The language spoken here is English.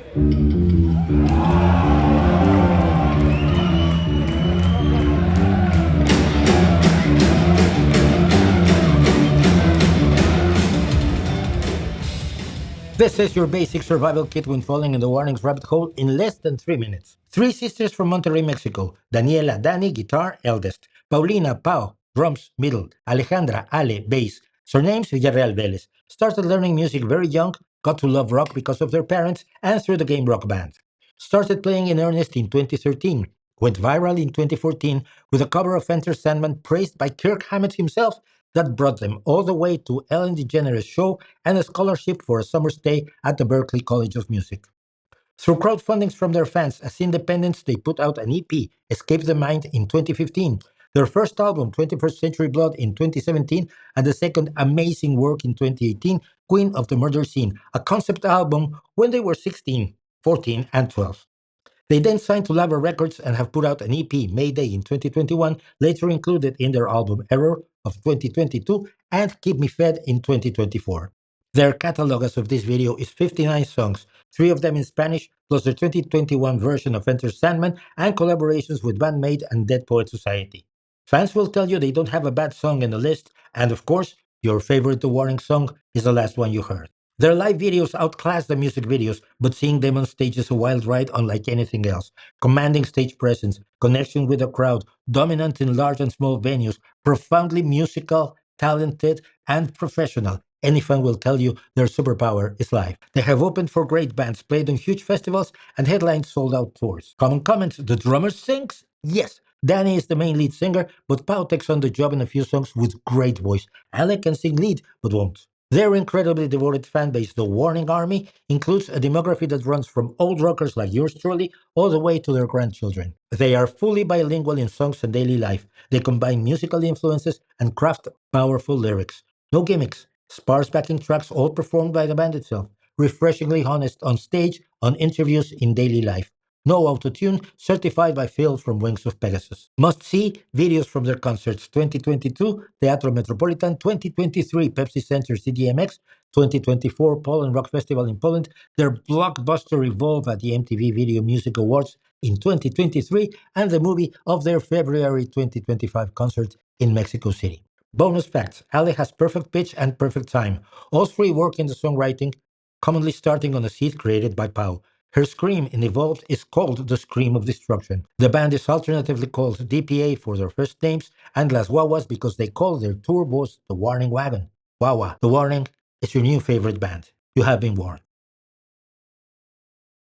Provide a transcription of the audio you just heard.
This is your basic survival kit when falling in the warnings rabbit hole in less than 3 minutes. Three sisters from Monterrey, Mexico. Daniela, Dani, guitar, eldest. Paulina, Pau, drums, middle. Alejandra, Ale, bass. Surnames, Villarreal Vélez. Started learning music very young, got to love rock because of their parents and through the game Rock Band. Started playing in earnest in 2013. Went viral in 2014 with a cover of Enter Sandman praised by Kirk Hammett himself that brought them all the way to Ellen DeGeneres' show and a scholarship for a summer stay at the Berklee College of Music. Through crowdfundings from their fans as independents, they put out an EP, Escape the Mind, in 2015, their first album, 21st Century Blood, in 2017, and the second amazing work in 2018, Queen of the Murder Scene, a concept album when they were 16, 14, and 12. They then signed to Lava Records and have put out an EP, Mayday, in 2021, later included in their album Error of 2022 and Keep Me Fed in 2024. Their catalog as of this video is 59 songs, 3 of them in Spanish, plus their 2021 version of Enter Sandman and collaborations with Bandmate and Dead Poet Society. Fans will tell you they don't have a bad song in the list, and of course, your favorite The Warning song is the last one you heard. Their live videos outclass the music videos, but seeing them on stage is a wild ride unlike anything else. Commanding stage presence, connection with the crowd, dominant in large and small venues, profoundly musical, talented, and professional. Any fan will tell you their superpower is live. They have opened for great bands, played on huge festivals, and headlined sold-out tours. Common comment, the drummer sings? Yes. Danny is the main lead singer, but Pau takes on the job in a few songs with great voice. Alec can sing lead, but won't. Their incredibly devoted fan base, the Warning Army, includes a demography that runs from old rockers like yours truly all the way to their grandchildren. They are fully bilingual in songs and daily life. They combine musical influences and craft powerful lyrics. No gimmicks, sparse backing tracks all performed by the band itself. Refreshingly honest on stage, on interviews, in daily life. No autotune, certified by Phil from Wings of Pegasus. Must see videos from their concerts 2022, Teatro Metropolitan, 2023, Pepsi Center CDMX, 2024, Poland Rock Festival in Poland, their blockbuster Evolve at the MTV Video Music Awards in 2023, and the movie of their February 2025 concert in Mexico City. Bonus facts, Ale has perfect pitch and perfect time. All three work in the songwriting, commonly starting on a seed created by Pau. Her scream in Evolved is called the Scream of Destruction. The band is alternatively called DPA for their first names and Las Wawas because they call their tour bus the Warning Wagon. Wawa, the Warning is your new favorite band. You have been warned.